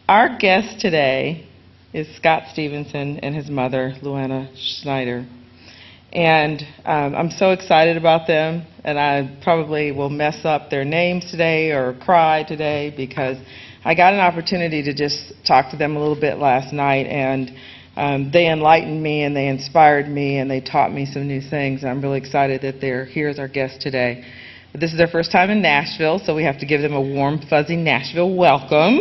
Our guest today is Scott Stephenson and his mother, Luana Schneider. And I'm so excited about them, and I probably will mess up their names today or cry today because I got an opportunity to just talk to them a little bit last night, and they enlightened me and they inspired me and they taught me some new things. And I'm really excited that they're here as our guest today. But this is their first time in Nashville, so we have to give them a warm, fuzzy Nashville welcome.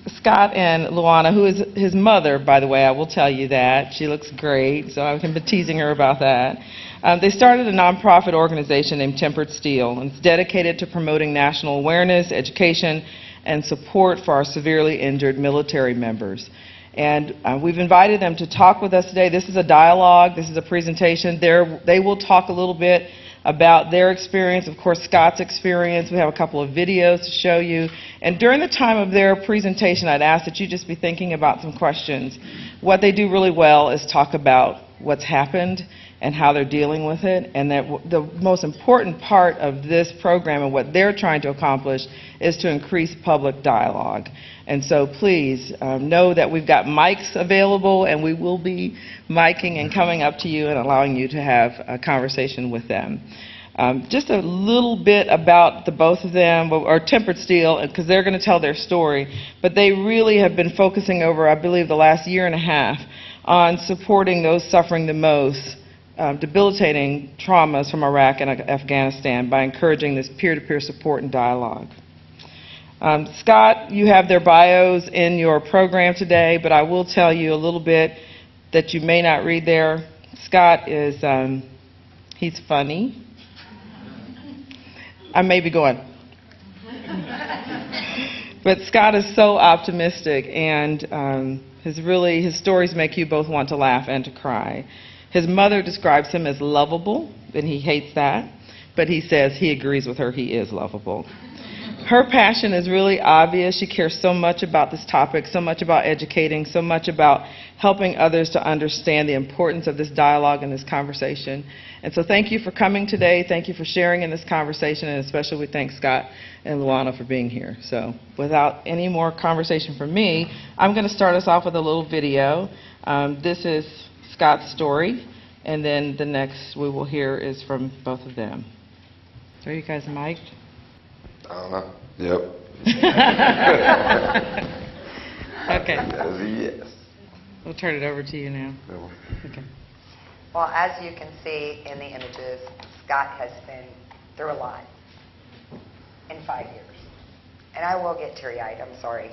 Scott and Luana, who is his mother, by the way, I will tell you that. She looks great, so I've been teasing her about that. They started a nonprofit organization named Tempered Steel, and it's dedicated to promoting national awareness, education, and support for our severely injured military members. And we've invited them to talk with us today. This is a dialogue. This is a presentation. They will talk a little bit about their experience, of course, Scott's experience. We have a couple of videos to show you. And during the time of their presentation, I'd ask that you just be thinking about some questions. What they do really well is talk about what's happened and how they're dealing with it, and that the most important part of this program and what they're trying to accomplish is to increase public dialogue. And so please know that we've got mics available, and we will be miking and coming up to you and allowing you to have a conversation with them. Just a little bit about the both of them, or Tempered Steel, because they're going to tell their story, but they really have been focusing over, I believe, the last year and a half on supporting those suffering the most debilitating traumas from Iraq and Afghanistan by encouraging this peer-to-peer support and dialogue. Scott, you have their bios in your program today, but I will tell you a little bit that you may not read there. Scott is, he's funny. I may be going. But Scott is so optimistic, and his stories make you both want to laugh and to cry. His mother describes him as lovable, and he hates that, but he says he agrees with her, he is lovable. Her passion is really obvious. She cares so much about this topic, so much about educating, so much about helping others to understand the importance of this dialogue and this conversation. And so thank you for coming today. Thank you for sharing in this conversation, and especially we thank Scott and Luana for being here. So without any more conversation from me, I'm going to start us off with a little video. This is Scott's story, and then the next we will hear is from both of them. So are you guys mic'd? I don't know. Yep. Okay. Yes. We'll turn it over to you now. Okay. Well, as you can see in the images, Scott has been through a lot in 5 years. And I will get teary-eyed, I'm sorry.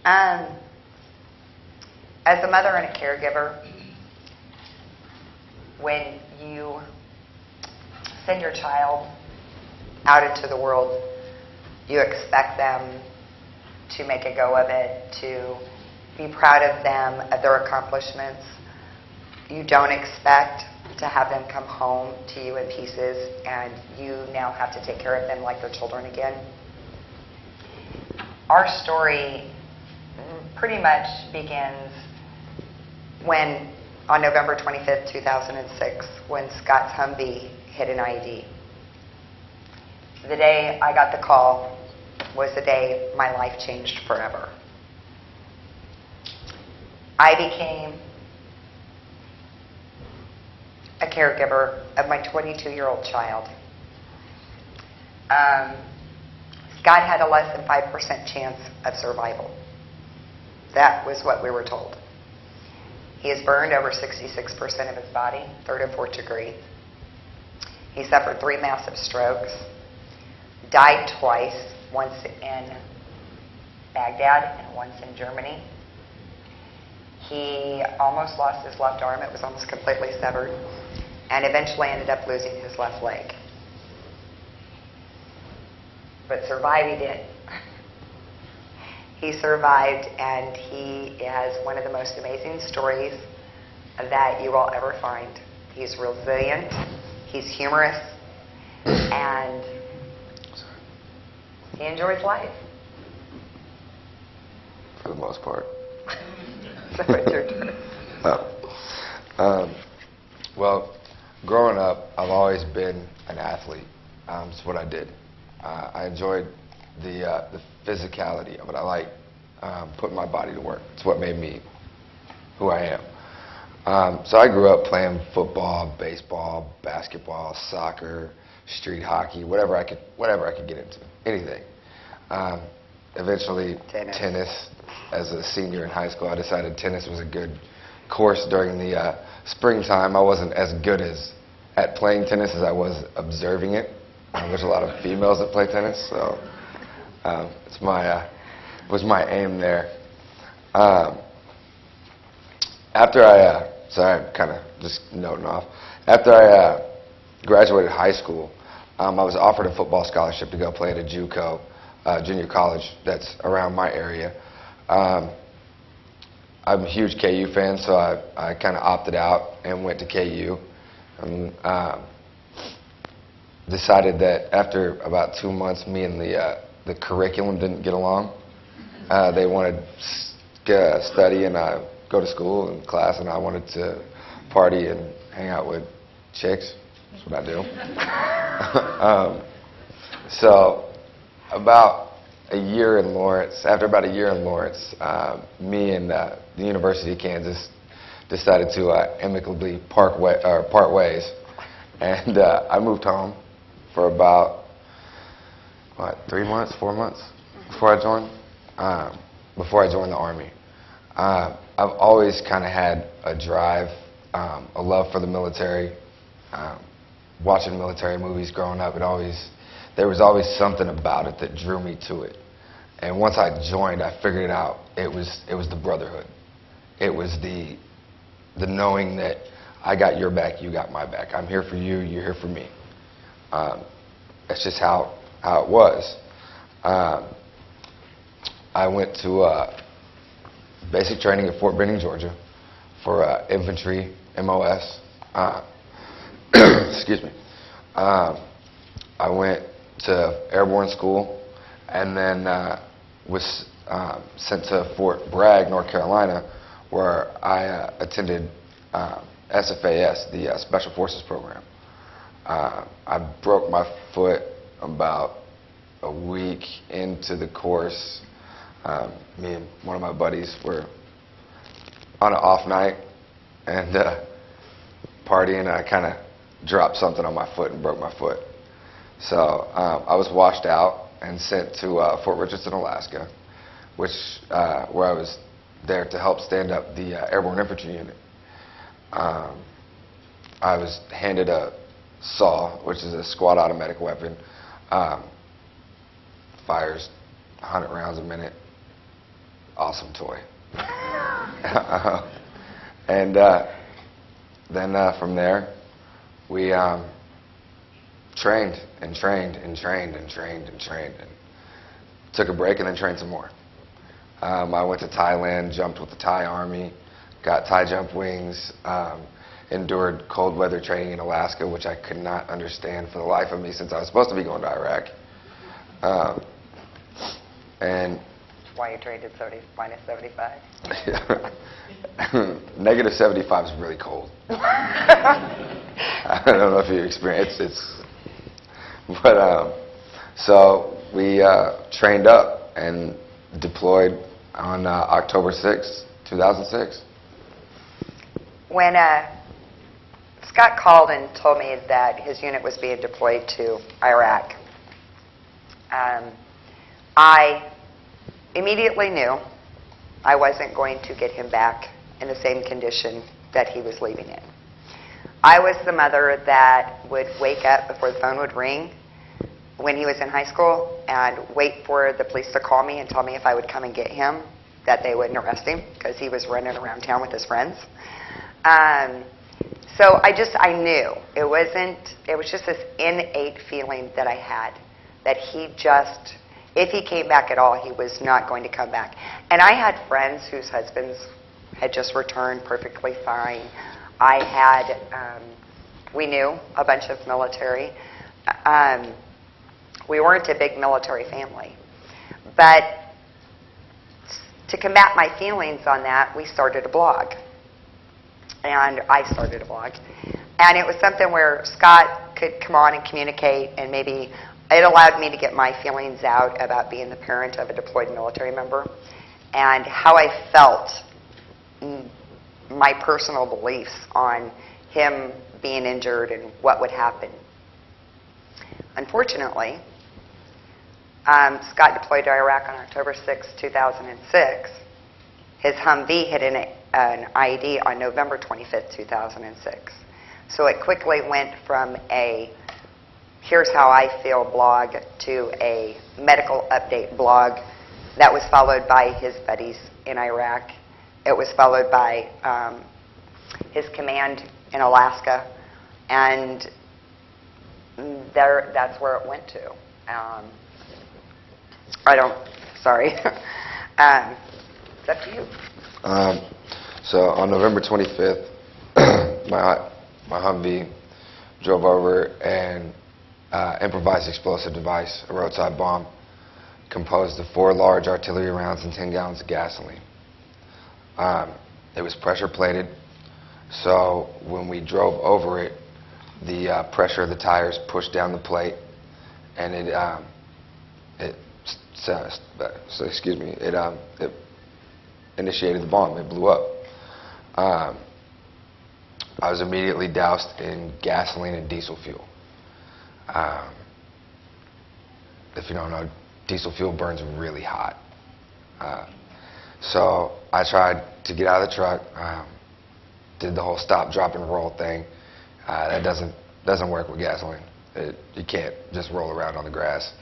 As a mother and a caregiver, when you send your child out into the world, you expect them to make a go of it, to be proud of them, of their accomplishments. You don't expect to have them come home to you in pieces and you now have to take care of them like they're children again. Our story pretty much begins when, on November 25th, 2006, when Scott's Humvee hit an IED. The day I got the call was the day my life changed forever. I became a caregiver of my 22-year-old child. Scott had a less than 5% chance of survival. That was what we were told. He has burned over 66% of his body, third and fourth degree. He suffered 3 massive strokes, died twice, once in Baghdad and once in Germany. He almost lost his left arm. It was almost completely severed, and eventually ended up losing his left leg. But survive he did. He survived, and he has one of the most amazing stories that you will ever find. He's resilient, he's humorous, and he enjoys life. For the most part. So it's your turn. Well, growing up, I've always been an athlete. It's what I did. I enjoyed the physicality of it. I like putting my body to work. It's what made me who I am. So I grew up playing football, baseball, basketball, soccer, street hockey, whatever I could get into, anything. Eventually, tennis. As a senior in high school, I decided tennis was a good course during the springtime. I wasn't as good at playing tennis as I was observing it. There's a lot of females that play tennis, so it's was my aim there. After sorry, I'm kind of just noting off. After I graduated high school, I was offered a football scholarship to go play at a JUCO, junior college that's around my area. I'm a huge KU fan, so I kind of opted out and went to KU. And decided that after about 2 months, me and the curriculum didn't get along. They wanted to study and go to school and class, and I wanted to party and hang out with chicks. That's what I do. So after about a year in Lawrence, me and the University of Kansas decided to amicably part ways, and I moved home for about 4 months before I joined the Army. I've always kind of had a drive, a love for the military. Watching military movies growing up, there was always something about it that drew me to it. And once I joined, I figured it out. It was the brotherhood. It was the knowing that I got your back, you got my back. I'm here for you, you're here for me. That's just how it was. I went to basic training at Fort Benning, Georgia, for infantry, MOS. Excuse me. I went to airborne school, and then was sent to Fort Bragg, North Carolina, where I attended SFAS, the Special Forces Program. I broke my foot about a week into the course. Me and one of my buddies were on an off night and partying, and I kind of dropped something on my foot and broke my foot. So I was washed out and sent to Fort Richardson, Alaska, where I was there to help stand up the Airborne Infantry Unit. I was handed a SAW, which is a squad automatic weapon. Fires 100 rounds a minute. Awesome toy. And then from there, we trained and took a break and then trained some more. I went to Thailand, jumped with the Thai Army, got Thai jump wings, endured cold weather training in Alaska, which I could not understand for the life of me since I was supposed to be going to Iraq. And Why you trained at minus 75? Negative 75 is really cold. I don't know if you experienced it. But so we trained up and deployed on October 6th, 2006. When Scott called and told me that his unit was being deployed to Iraq, I immediately knew I wasn't going to get him back in the same condition that he was leaving in. I was the mother that would wake up before the phone would ring when he was in high school and wait for the police to call me and tell me if I would come and get him, that they wouldn't arrest him because he was running around town with his friends. So I knew. It was just this innate feeling that I had that if he came back at all, he was not going to come back. And I had friends whose husbands had just returned perfectly fine. We knew a bunch of military. We weren't a big military family. But to combat my feelings on that, we started a blog. And I started a blog. And it was something where Scott could come on and communicate, and maybe it allowed me to get my feelings out about being the parent of a deployed military member and how I felt, my personal beliefs on him being injured and what would happen. Unfortunately, Scott deployed to Iraq on October 6, 2006. His Humvee hit an IED on November 25, 2006. So it quickly went from a "here's how I feel" blog to a medical update blog that was followed by his buddies in Iraq. It was followed by his command in Alaska, and that's where it went to. Sorry. It's up to you. So on November 25th, my Humvee drove over and improvised explosive device, a roadside bomb, composed of 4 large artillery rounds and 10 gallons of gasoline. It was pressure plated, so when we drove over it, the pressure of the tires pushed down the plate, and it initiated the bomb. It blew up. I was immediately doused in gasoline and diesel fuel. If you don't know, diesel fuel burns really hot. So I tried to get out of the truck, did the whole stop, drop, and roll thing. That doesn't work with gasoline. You can't just roll around on the grass.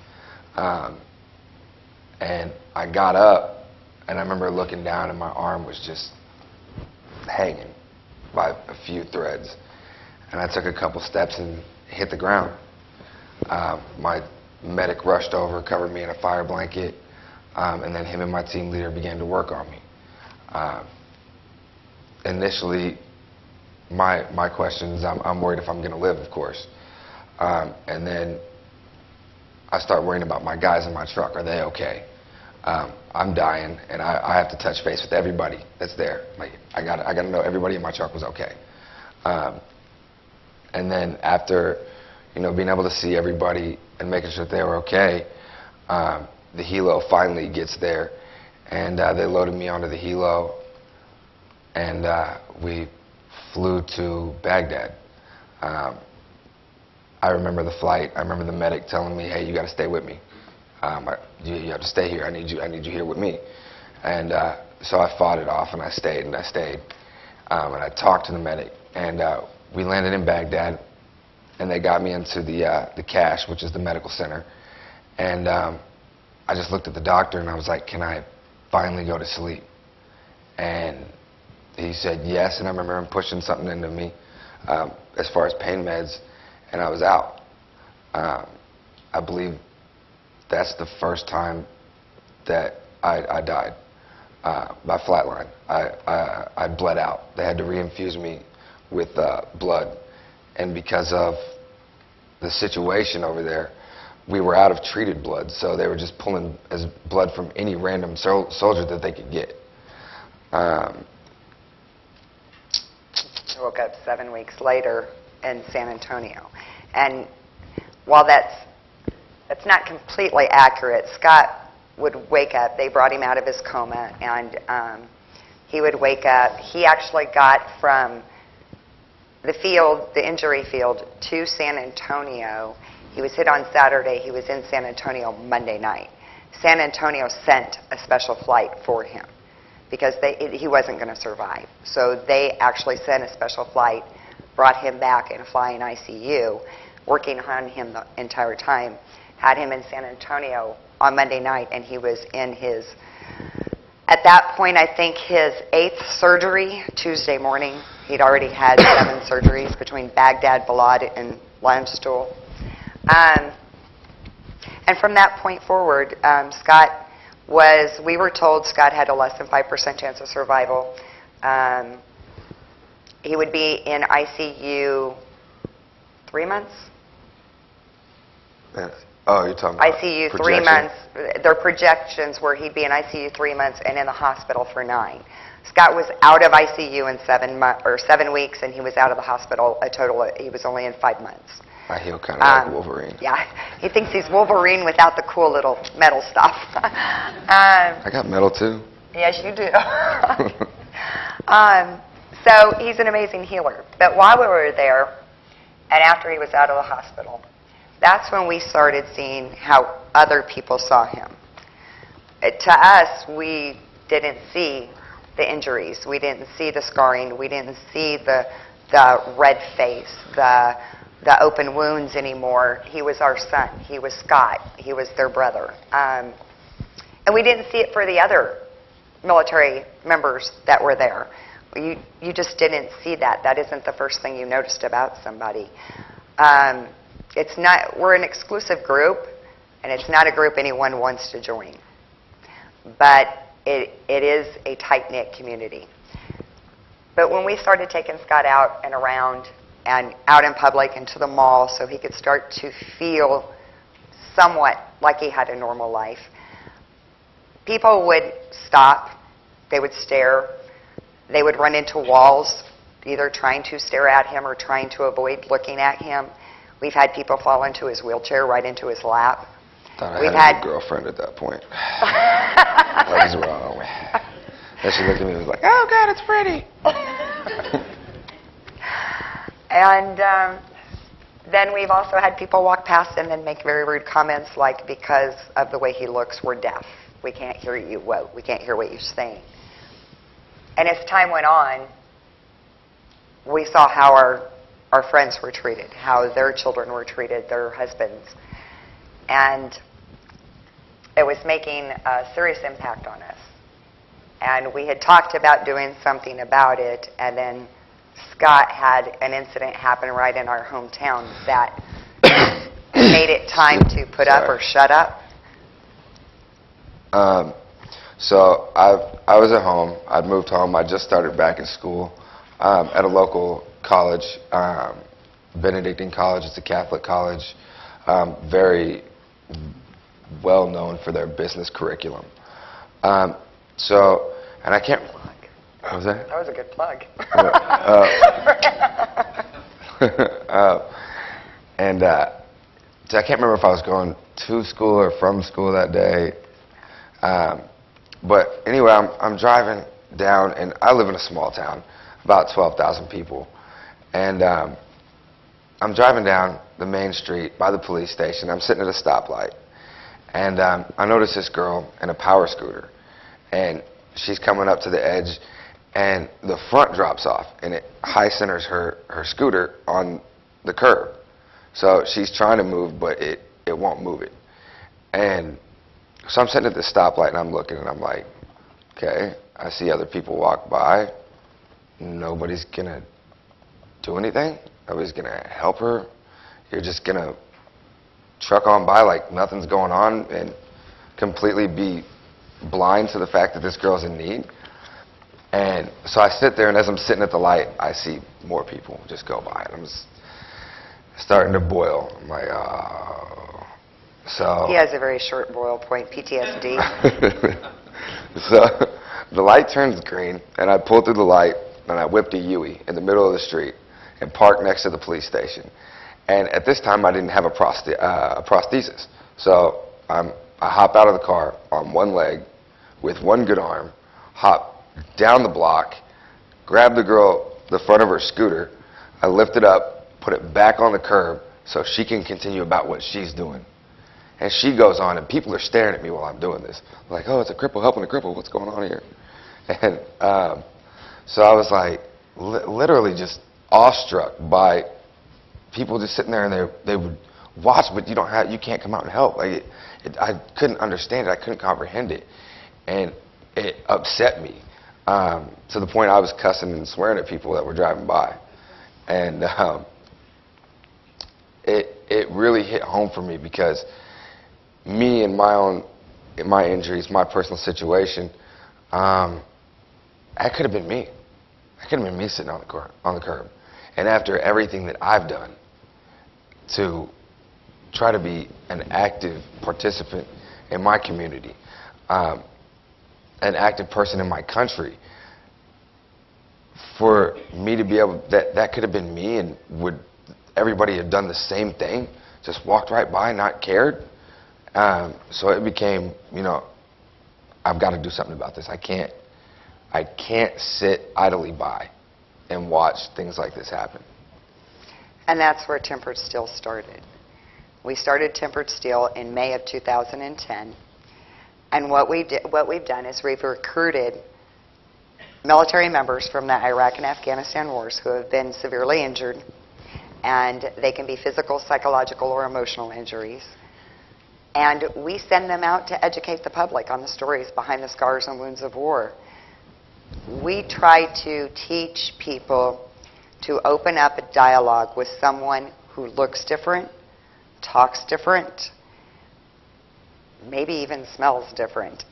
And I got up, and I remember looking down, and my arm was just hanging by a few threads. And I took a couple steps and hit the ground. My medic rushed over, covered me in a fire blanket, and then him and my team leader began to work on me. Initially, my questions, I'm worried if I'm going to live, of course. And then I start worrying about my guys in my truck. Are they okay? I'm dying, and I have to touch base with everybody that's there. Like, I got to know everybody in my truck was okay. And then after, being able to see everybody and making sure that they were okay, the helo finally gets there, and they loaded me onto the helo, and we flew to Baghdad. I remember the flight. I remember the medic telling me, "Hey, you got to stay with me. You have to stay here. I need you here with me." And so I fought it off, and I stayed, and I stayed. And I talked to the medic, and we landed in Baghdad, and they got me into the CASH, which is the medical center. And I just looked at the doctor, and I was like, "Can I finally go to sleep?" And he said yes, and I remember him pushing something into me as far as pain meds, and I was out. I believe that's the first time that I died by flatline. I bled out. They had to reinfuse me with blood, and because of the situation over there, we were out of treated blood, so they were just pulling as blood from any random soldier that they could get. I woke up 7 weeks later in San Antonio. And while that's not completely accurate, Scott would wake up. They brought him out of his coma, and he would wake up. He actually got from the injury field, to San Antonio. He was hit on Saturday. He was in San Antonio Monday night. San Antonio sent a special flight for him because he wasn't going to survive. So they actually sent a special flight, brought him back in a flying ICU, working on him the entire time, had him in San Antonio on Monday night, and he was in his, at that point, I think his 8th surgery Tuesday morning. He'd already had 7 surgeries between Baghdad, Balad, and Landstuhl. And from that point forward, we were told Scott had a less than 5% chance of survival. He would be in ICU 3 months? Oh, you're talking about ICU 3 projection? months. Their projections were he'd be in ICU 3 months and in the hospital for 9. Scott was out of ICU in 7 weeks, and he was out of the hospital a total. He was only in 5 months. I heal kind of like Wolverine. Yeah, he thinks he's Wolverine without the cool little metal stuff. I got metal too. Yes, you do. So he's an amazing healer. But while we were there, and after he was out of the hospital, that's when we started seeing how other people saw him. To us, we didn't see the injuries. We didn't see the scarring. We didn't see the red face, the open wounds anymore. He was our son. He was Scott. He was their brother. And we didn't see it for the other military members that were there. You just didn't see that. That isn't the first thing you noticed about somebody. It's not. We're an exclusive group, and it's not a group anyone wants to join. But it is a tight-knit community. But when we started taking Scott out and around and out in public and to the mall so he could start to feel somewhat like he had a normal life, people would stop, they would stare, they would run into walls, either trying to stare at him or trying to avoid looking at him. We've had people fall into his wheelchair, right into his lap. Thought I had a new girlfriend at that point. I was wrong. And she looked at me and was like, "Oh God, it's pretty." And then we've also had people walk past and then make very rude comments like, because of the way he looks, we're deaf. We can't hear you. We can't hear what you're saying. And as time went on, we saw how our friends were treated, how their children were treated, their husbands. And it was making a serious impact on us. And we had talked about doing something about it, and then Scott had an incident happen right in our hometown that made it time to put up or shut up. So I was at home. I'd moved home. I just started back in school at a local college, Benedictine College. It's a Catholic college, very well known for their business curriculum. And I can't. What was that? That was a good plug. So I can't remember if I was going to school or from school that day. But anyway, I'm driving down, and I live in a small town, about 12,000 people. And I'm driving down the main street by the police station. I'm sitting at a stoplight. And I notice this girl in a power scooter. And she's coming up to the edge, and the front drops off, and it high centers her scooter on the curb. So she's trying to move, but it won't move it. And so I'm sitting at the stoplight, and I'm looking, and I'm like, okay, I see other people walk by. Nobody's going to do anything. Nobody's going to help her. You're just going to truck on by like nothing's going on and completely be blind to the fact that this girl's in need. And so I sit there, and as I'm sitting at the light, I see more people just go by, and I'm just starting to boil. I'm like, oh. So He has a very short boil point, PTSD. So the light turns green, and I pull through the light, and I whipped a Yui in the middle of the street and parked next to the police station. And at this time, I didn't have a prosthesis. So I hop out of the car on one leg with one good arm, hop down the block, grab the girl, the front of her scooter, I lift it up, put it back on the curb so she can continue about what she's doing. And she goes on, and people are staring at me while I'm doing this. Like, oh, it's a cripple helping a cripple. What's going on here? And so I was like literally just awestruck by people just sitting there, and they would watch, but you can't come out and help. Like I couldn't understand it. I couldn't comprehend it. And it upset me to the point I was cussing and swearing at people that were driving by. And it really hit home for me, because me and my injuries, my personal situation, that could have been me. That could have been me sitting on the curb. And after everything that I've done to try to be an active participant in my community, an active person in my country. For me to be able, that could have been me, and would everybody have done the same thing? Just walked right by, not cared? So it became, I've got to do something about this. I can't sit idly by and watch things like this happen. And that's where Tempered Steel started. We started Tempered Steel in May of 2010. And what we've done is we've recruited military members from the Iraq and Afghanistan wars who have been severely injured, and they can be physical, psychological, or emotional injuries. And we send them out to educate the public on the stories behind the scars and wounds of war. We try to teach people to open up a dialogue with someone who looks different, talks different, maybe even smells different,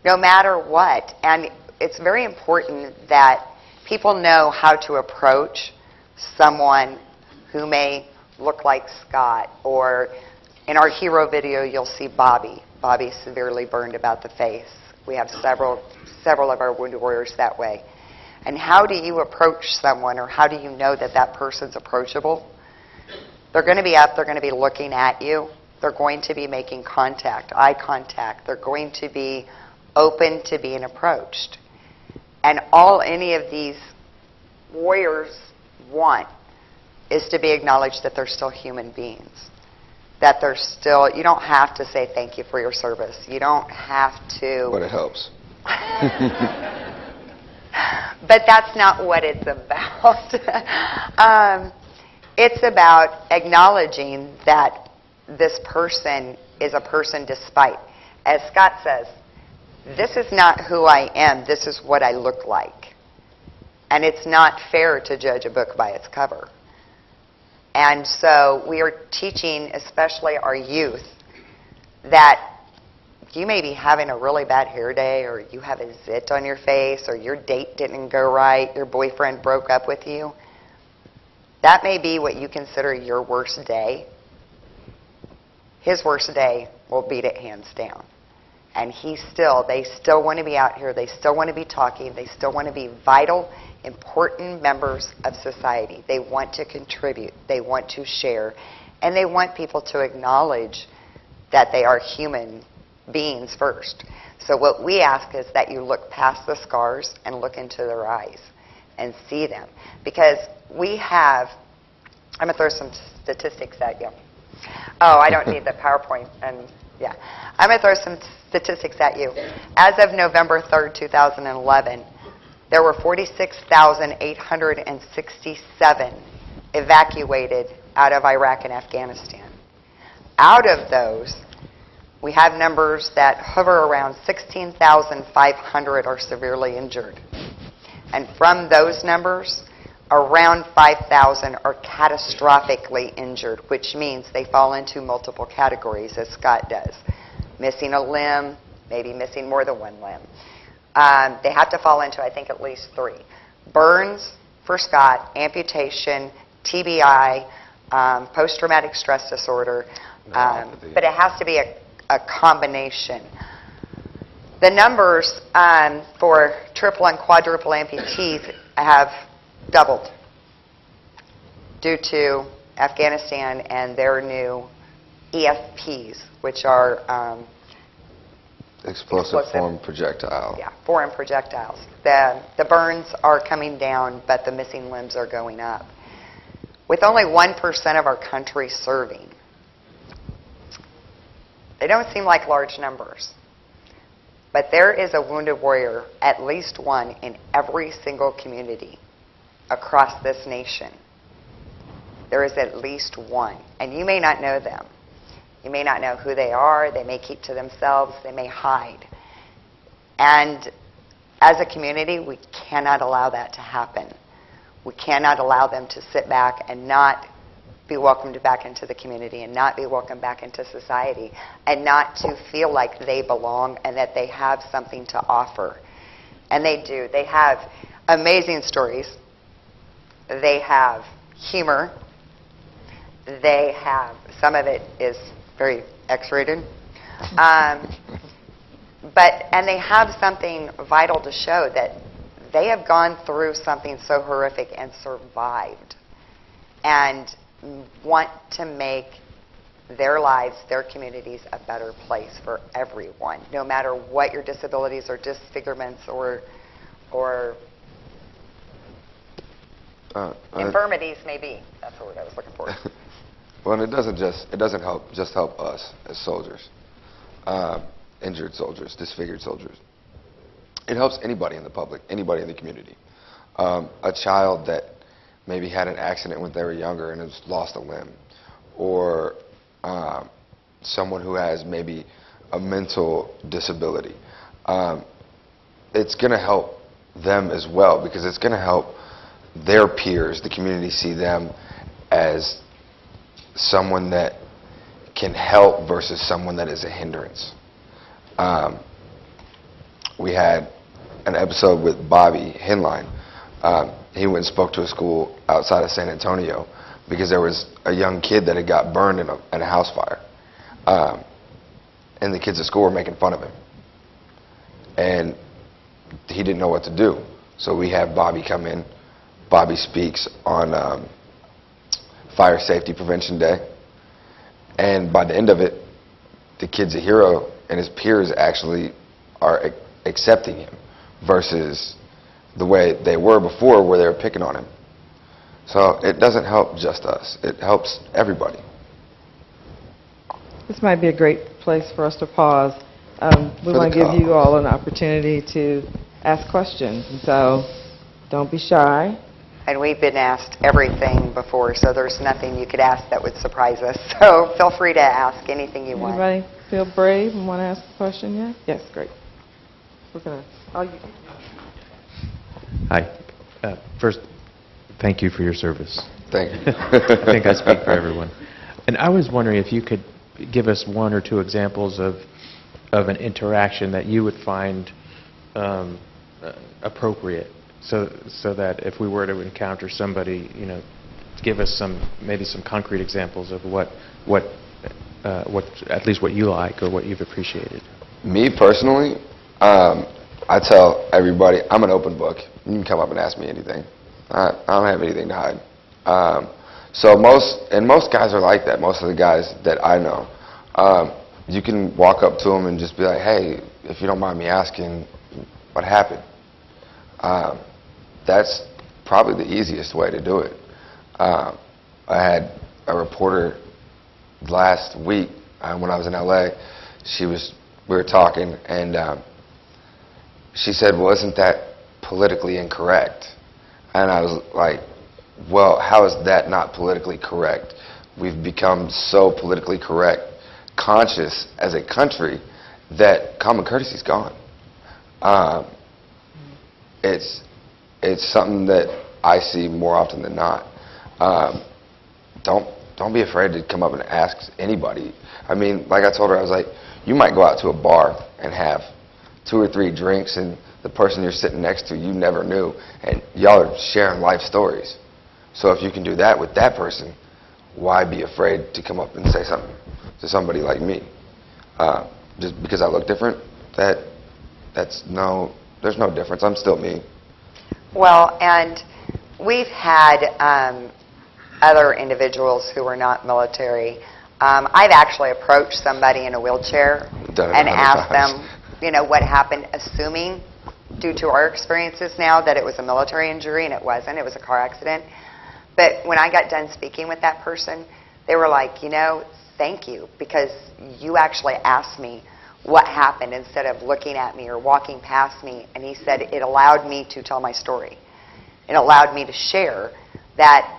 no matter what. And it's very important that people know how to approach someone who may look like Scott, or in our hero video, you'll see Bobby. Bobby's severely burned about the face. We have several of our wounded warriors that way. And how do you approach someone, or how do you know that that person's approachable? They're going to be up, they're going to be looking at you, they're going to be making contact, eye contact, they're going to be open to being approached. And all any of these warriors want is to be acknowledged that they're still human beings. That they're still, you don't have to say thank you for your service. You don't have to. But it helps. But that's not what it's about. It's about acknowledging that this person is a person despite. As Scott says, this is not who I am, this is what I look like. And it's not fair to judge a book by its cover. And so we are teaching, especially our youth, that you may be having a really bad hair day, or you have a zit on your face, or your date didn't go right, your boyfriend broke up with you. That may be what you consider your worst day. His worst day will beat it hands down. And they still want to be out here, they still want to be talking, they still want to be vital, important members of society. They want to contribute, they want to share, and they want people to acknowledge that they are human beings first. So what we ask is that you look past the scars and look into their eyes and see them. Because we have, I'm going to throw some statistics at you. Oh, I don't need the PowerPoint. Yeah, I'm going to throw some statistics at you. As of November 3rd, 2011, there were 46,867 evacuated out of Iraq and Afghanistan. Out of those, we have numbers that hover around 16,500 are severely injured. And from those numbers, around 5,000 are catastrophically injured, which means they fall into multiple categories, as Scott does. Missing a limb, maybe missing more than one limb. They have to fall into, I think, at least 3. Burns for Scott, amputation, TBI, post-traumatic stress disorder, but it has to be a combination. The numbers for triple and quadruple amputees have doubled due to Afghanistan and their new EFPs, which are explosive foreign projectile. Yeah, foreign projectiles. The burns are coming down, but the missing limbs are going up. With only 1% of our country serving, they don't seem like large numbers. But there is a wounded warrior, at least one, in every single community across this nation. There is at least one. And you may not know them. You may not know who they are. They may keep to themselves. They may hide. And as a community, we cannot allow that to happen. We cannot allow them to sit back and not be welcomed back into the community and not be welcomed back into society and not to feel like they belong and that they have something to offer. And they do. They have amazing stories. They have humor. they have. Some of it is very X-rated. And they have something vital to show, that they have gone through something so horrific and survived, and want to make their lives, their communities, a better place for everyone, no matter what your disabilities or disfigurements or infirmities may be. That's the word I was looking for. Well, and it doesn't help us as soldiers, injured soldiers, disfigured soldiers. It helps anybody in the public, anybody in the community. A child that maybe had an accident when they were younger and has lost a limb, or someone who has maybe a mental disability. It's going to help them as well, because it's going to help their peers, the community, see them as someone that can help versus someone that is a hindrance. We had an episode with Bobby Henline. He went and spoke to a school outside of San Antonio because there was a young kid that had got burned in a house fire. And the kids at school were making fun of him. And he didn't know what to do. So we had Bobby come in. Bobby speaks on Fire Safety Prevention Day. And by the end of it, the kid's a hero, and his peers actually are accepting him versus the way they were before, where they were picking on him. So it doesn't help just us. It helps everybody. This might be a great place for us to pause. We want to give you all an opportunity to ask questions. And so don't be shy. And we've been asked everything before, so there's nothing you could ask that would surprise us. So feel free to ask anything you want. Anybody feel brave and want to ask a question yet? Yes, great. We're going to... Hi. First, thank you for your service. Thank you. I think I speak for everyone. And I was wondering if you could give us one or two examples of an interaction that you would find appropriate, so that if we were to encounter somebody, give us maybe some concrete examples of what at least what you like or what you've appreciated. Me personally, I tell everybody I'm an open book. You can come up and ask me anything. I don't have anything to hide. So most guys are like that. Most of the guys that I know, you can walk up to them and just be like, "Hey, if you don't mind me asking, what happened?" That's probably the easiest way to do it. I had a reporter last week when I was in LA. We were talking, and she said, "Well, isn't that politically incorrect?" And I was like, well, how is that not politically correct? We've become so politically correct, conscious as a country, that common courtesy's gone. It's something that I see more often than not. Don't be afraid to come up and ask anybody. I mean, like I told her, I was like, you might go out to a bar and have 2 or 3 drinks, and the person you're sitting next to you never knew, and y'all are sharing life stories. So if you can do that with that person, why be afraid to come up and say something to somebody like me? Just because I look different, there's no difference. I'm still me. Well, and we've had other individuals who were not military. I've actually approached somebody in a wheelchair and asked them, what happened, assuming, due to our experiences now, that it was a military injury, and it wasn't. It was a car accident. But when I got done speaking with that person, they were like, thank you, because you actually asked me what happened instead of looking at me or walking past me. And he said it allowed me to tell my story. It allowed me to share that,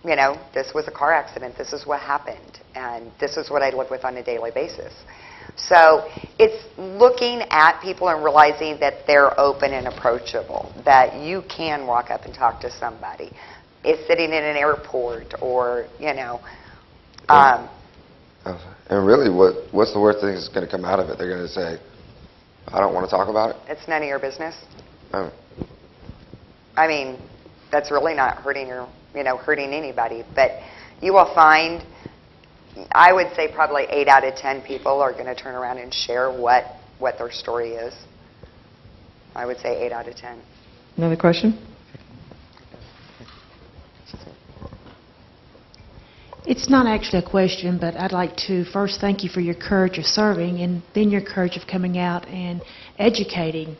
this was a car accident. This is what happened. And this is what I live with on a daily basis. So it's looking at people and realizing that they're open and approachable, that you can walk up and talk to somebody. It's sitting in an airport or, And really, what's the worst thing that's going to come out of it? They're going to say, I don't want to talk about it? It's none of your business. Oh. I mean, that's really not hurting hurting anybody. But, you will find, I would say probably 8 out of 10 people are going to turn around and share what their story is. I would say 8 out of 10. Another question? It's not actually a question, but I'd like to first thank you for your courage of serving and then your courage of coming out and educating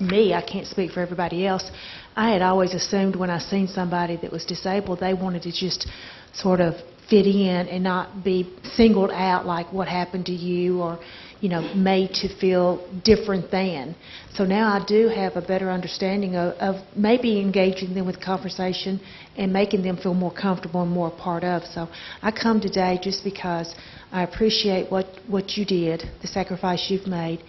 me. I can't speak for everybody else. I had always assumed when I seen somebody that was disabled, they wanted to just sort of fit in and not be singled out like what happened to you or, made to feel different than. So now I do have a better understanding of maybe engaging them with conversation and making them feel more comfortable and more a part of. So I come today just because I appreciate what you did, the sacrifice you've made,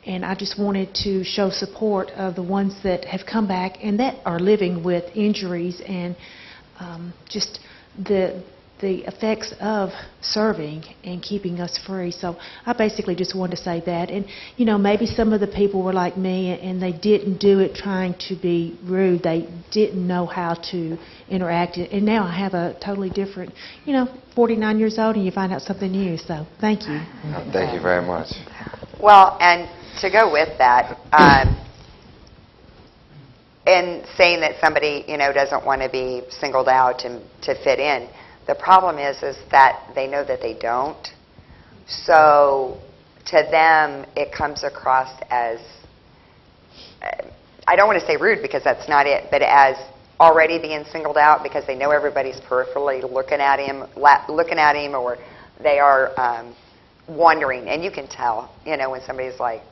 and I just wanted to show support of the ones that have come back and that are living with injuries and just the effects of serving and keeping us free. So I basically just wanted to say that. And, maybe some of the people were like me and they didn't do it trying to be rude. They didn't know how to interact. And now I have a totally different, 49 years old and you find out something new. So thank you. Thank you very much. Well, and to go with that, in saying that somebody, doesn't want to be singled out and to fit in, the problem is that they know that they don't. So to them, it comes across as, I don't want to say rude because that's not it, but as already being singled out because they know everybody's peripherally looking at him, or they are wondering. And you can tell, when somebody's like,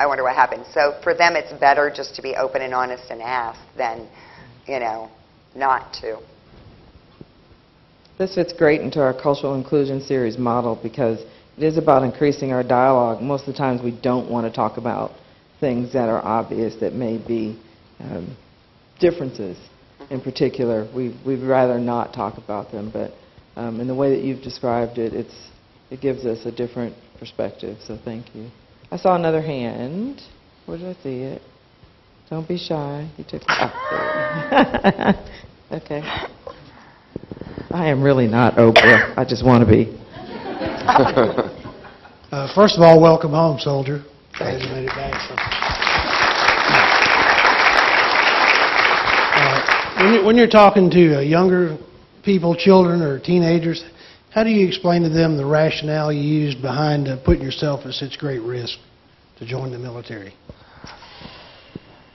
I wonder what happened. So for them, it's better just to be open and honest and ask than, not to. This fits great into our Cultural Inclusion Series model because it is about increasing our dialogue. Most of the times we don't want to talk about things that are obvious that may be differences in particular. We'd rather not talk about them, but in the way that you've described it, it gives us a different perspective, so thank you. I saw another hand. Where did I see it? Don't be shy. You took it. Okay. I am really not Oprah. I just want to be. First of all, welcome home, soldier. Glad you made it back. When you're talking to younger people, children or teenagers, how do you explain to them the rationale you used behind putting yourself at such great risk to join the military?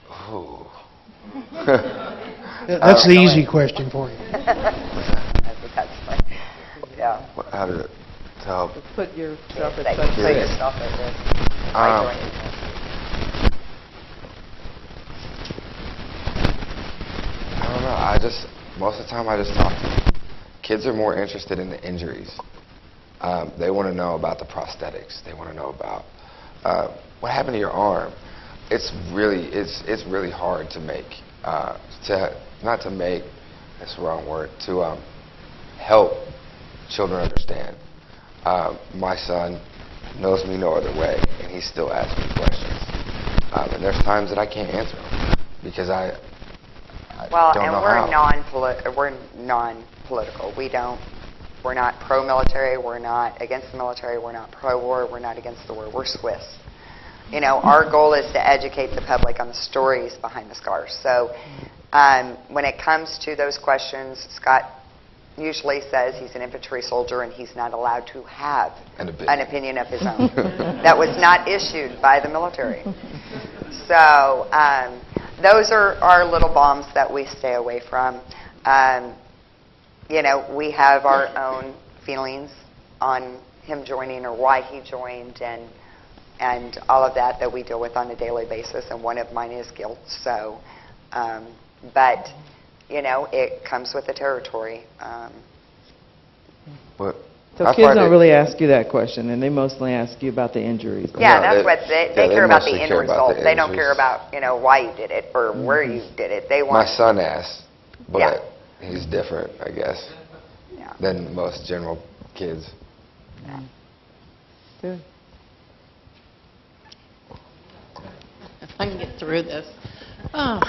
Oh. That's the easy question for you. Yeah. How to help? Put yourself at Put such risk. yourself at risk. by joining them. I don't know. Most of the time I just talk to them. Kids are more interested in the injuries. They want to know about the prosthetics. They want to know about what happened to your arm. It's really hard to make, not to make, that's the wrong word, to help children understand. My son knows me no other way, and he still asks me questions. And there's times that I can't answer them because I don't know how. We're non-political. We're not pro-military. We're not against the military. We're not pro-war. We're not against the war. We're Swiss. You know, our goal is to educate the public on the stories behind the scars. So when it comes to those questions, Scott usually says he's an infantry soldier and he's not allowed to have an opinion of his own. That was not issued by the military. So those are our little bombs that we stay away from. You know, we have our own feelings on him joining or why he joined and all of that we deal with on a daily basis, and one of mine is guilt. So, but, you know, it comes with the territory. But So kids don't really ask you that question, and they mostly ask you about the injuries. Yeah, No, that's what they care about, the mostly end care about result. the They don't care injuries. about, you know, why you did it or where you did it. They My want. son asks, but Yeah. he's different, I guess, Yeah. than most general kids. Good. If I can get through this. Oh,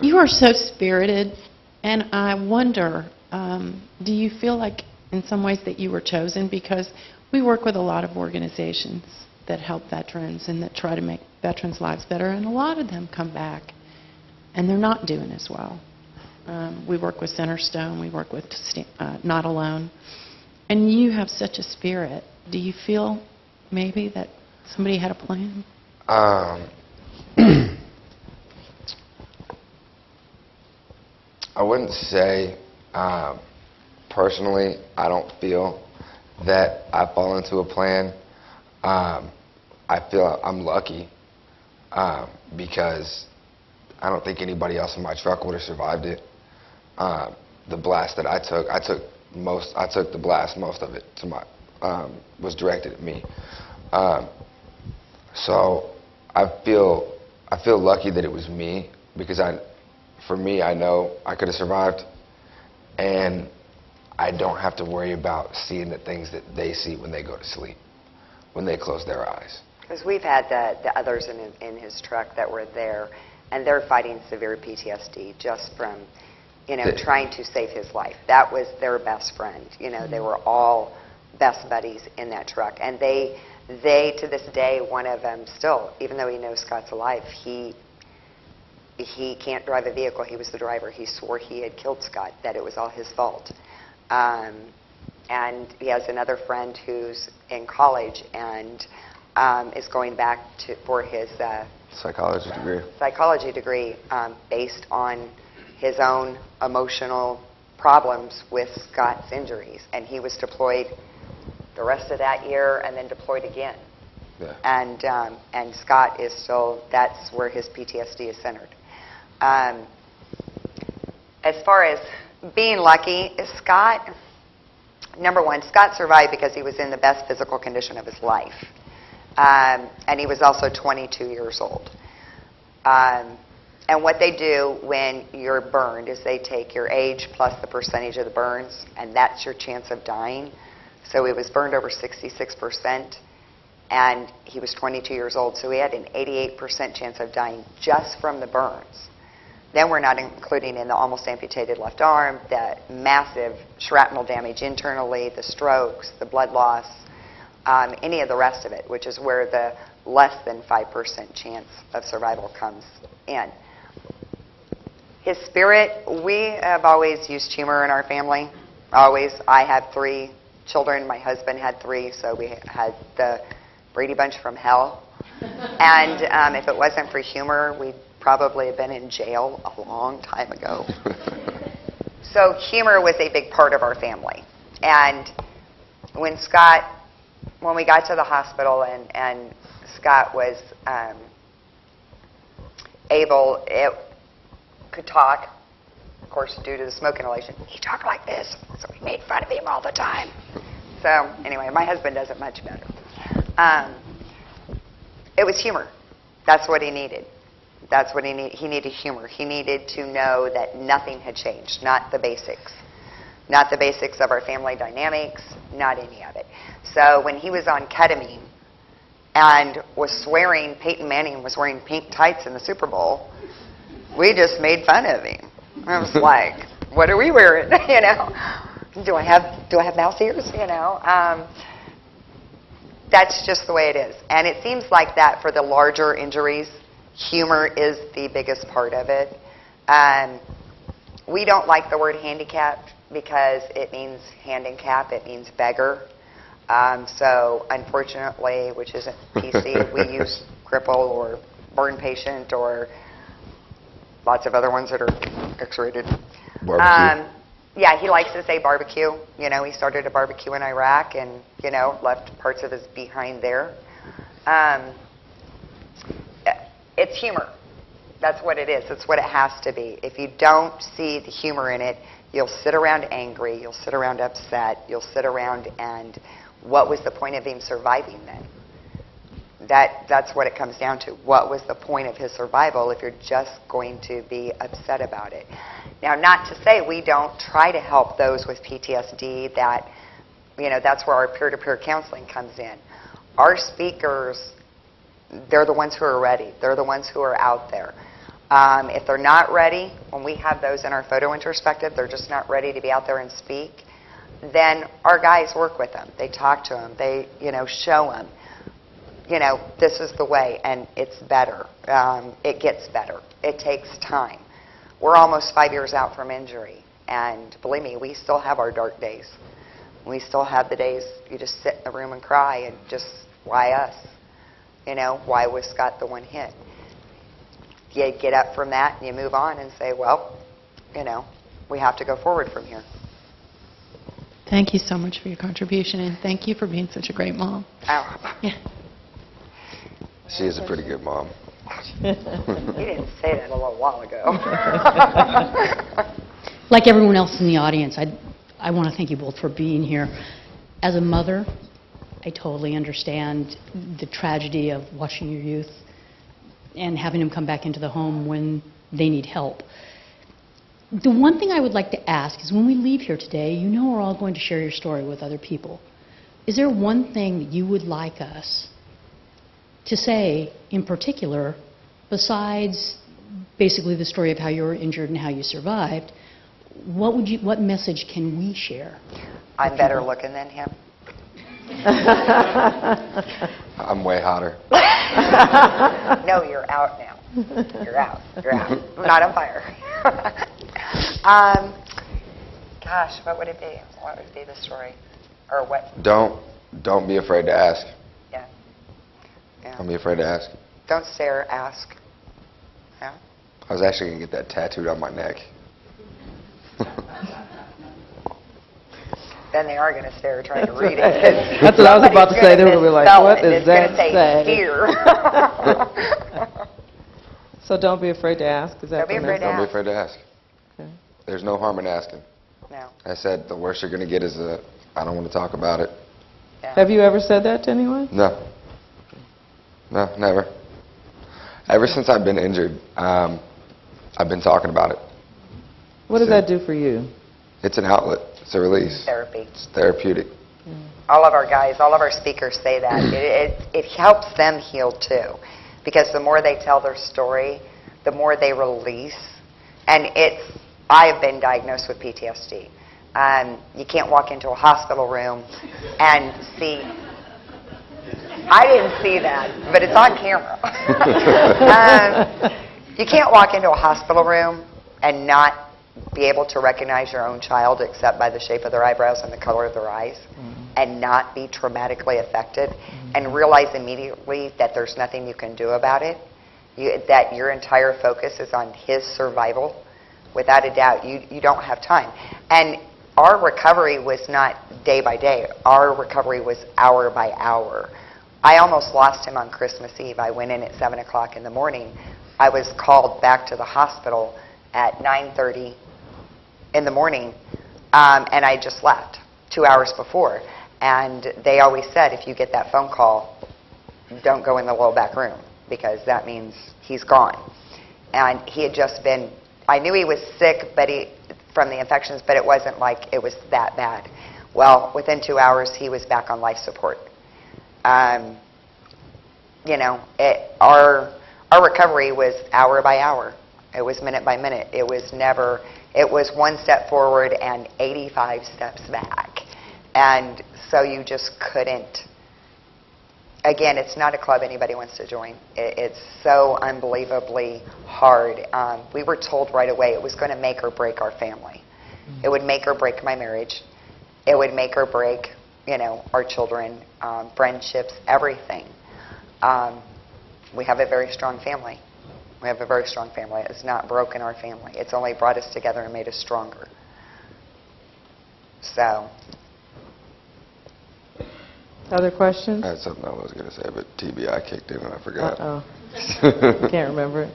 you are so spirited, and I wonder Do you feel like in some ways that you were chosen? Because we work with a lot of organizations that help veterans and that try to make veterans' lives better, and a lot of them come back and they're not doing as well. We work with Centerstone, we work with Not Alone, and you have such a spirit. Do you feel maybe that somebody had a plan? I wouldn't say, personally, I don't feel that I fall into a plan. I feel I'm lucky because I don't think anybody else in my truck would have survived it. The blast that I took the blast, most of it to my, was directed at me. So I feel lucky that it was me because for me, I know I could have survived, and I don't have to worry about seeing the things that they see when they go to sleep, when they close their eyes. Because we've had the others in his truck that were there, and they're fighting severe PTSD just from, trying to save his life. That was their best friend. They were all best buddies in that truck, and they to this day, one of them still, even though he knows Scott's alive, he can't drive a vehicle. He was the driver. He swore he had killed Scott, that it was all his fault. And he has another friend who's in college and is going back for his Psychology degree based on his own emotional problems with Scott's injuries. And he was deployed the rest of that year and then deployed again. Yeah. And Scott is still, that's where his PTSD is centered. As far as being lucky, Scott, number one, Scott survived because he was in the best physical condition of his life. And he was also 22 years old. And what they do when you're burned is they take your age plus the percentage of the burns, and that's your chance of dying. So he was burned over 66%, and he was 22 years old, so he had an 88% chance of dying just from the burns. Then we're not including in the almost amputated left arm, the massive shrapnel damage internally, the strokes, the blood loss, any of the rest of it, which is where the less than 5% chance of survival comes in. His spirit, we have always used humor in our family, always. I have 3 children. My husband had 3, so we had the Brady Bunch from hell. And if it wasn't for humor, we'd probably have been in jail a long time ago. So humor was a big part of our family. And when we got to the hospital and Scott was could talk, of course, due to the smoke inhalation, he talked like this, so we made fun of him all the time. So anyway, my husband does it much better. It was humor. That's what he needed. That's what he needed. He needed humor. He needed to know that nothing had changed, not the basics. Not the basics of our family dynamics, not any of it. So when he was on ketamine and was swearing Peyton Manning was wearing pink tights in the Super Bowl, we just made fun of him. I was like, what are we wearing? Do I have mouse ears? That's just the way it is. And it seems like that for the larger injuries, humor is the biggest part of it. We don't like the word handicapped because it means hand in cap, it means beggar. So unfortunately, which isn't PC, we use cripple or burn patient or lots of other ones that are X-rated. Barbecue. Yeah, he likes to say barbecue. He started a barbecue in Iraq and, left parts of his behind there. It's humor. That's what it is. It's what it has to be. If you don't see the humor in it, you'll sit around angry, you'll sit around upset, you'll sit around and what was the point of him surviving then? That's what it comes down to. What was the point of his survival if you're just going to be upset about it? Now, not to say we don't try to help those with PTSD that, that's where our peer-to-peer counseling comes in. Our speakers, they're the ones who are ready. They're the ones who are out there. If they're not ready, when we have those in our photo introspective, they're just not ready to be out there and speak, then our guys work with them. They talk to them. They, show them, this is the way, and it's better. It gets better. It takes time. We're almost 5 years out from injury, and believe me, we still have our dark days. We still have the days you just sit in the room and cry and just, why us? Why was Scott the one hit? You get up from that and you move on and say, well, we have to go forward from here. Thank you so much for your contribution, and thank you for being such a great mom. Oh. Yeah. She is a pretty good mom. You didn't say that a little while ago. Like everyone else in the audience, I want to thank you both for being here. As a mother, I totally understand the tragedy of watching your youth and having them come back into the home when they need help. The one thing I would like to ask is when we leave here today, we're all going to share your story with other people. Is there one thing that you would like us to say in particular, besides basically the story of how you were injured and how you survived? What message can we share? I'm better looking than him. I'm way hotter. No, you're out now. You're out. You're out. I'm not on fire. Gosh, what would it be? What would be the story? Or what? Don't be afraid to ask. Yeah. Don't be afraid to ask. Don't stare, ask. Yeah. I was actually going to get that tattooed on my neck. Then they are going to stare trying to read it. That's what I was about to say. They were going to be like, what does that say? Fear. So don't be afraid to ask. Is that Don't be the afraid to message? Don't be afraid to ask. Okay. There's no harm in asking. No. I said the worst you're going to get is I don't want to talk about it. Yeah. Have you ever said that to anyone? No. No, never. Ever since I've been injured, I've been talking about it. What does that do for you? It's an outlet. It's a release. Therapy. It's therapeutic. All of our guys, all of our speakers say that. It helps them heal too. Because the more they tell their story, the more they release. And I have been diagnosed with PTSD. You can't walk into a hospital room and see. I didn't see that, but it's on camera. You can't walk into a hospital room and not be able to recognize your own child except by the shape of their eyebrows and the color of their eyes, and not be traumatically affected, and realize immediately that there's nothing you can do about it, that your entire focus is on his survival. Without a doubt, you don't have time. And our recovery was not day by day. Our recovery was hour by hour. I almost lost him on Christmas Eve. I went in at 7 o'clock in the morning. I was called back to the hospital at 9:30 in the morning, and I just left 2 hours before. And they always said, if you get that phone call, don't go in the low back room, because that means he's gone. And he had just been, I knew he was sick from the infections, but it wasn't like it was that bad. Well, within 2 hours, he was back on life support. Our recovery was hour by hour. It was minute by minute. It was one step forward and 85 steps back. And so you just couldn't. Again, it's not a club anybody wants to join. It's so unbelievably hard. We were told right away it was going to make or break our family. It would make or break my marriage. It would make or break, our children, friendships, everything. We have a very strong family. We have a very strong family. It's not broken our family. It's only brought us together and made us stronger. So. Other questions? I had something I was going to say, but TBI kicked in and I forgot. Uh-oh. Can't remember it.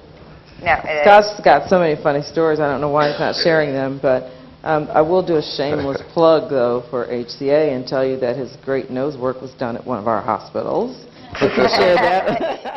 No, Scott's got so many funny stories. I don't know why he's not sharing them, but I will do a shameless plug, though, for HCA and tell you that his great nose work was done at one of our hospitals. If you share that.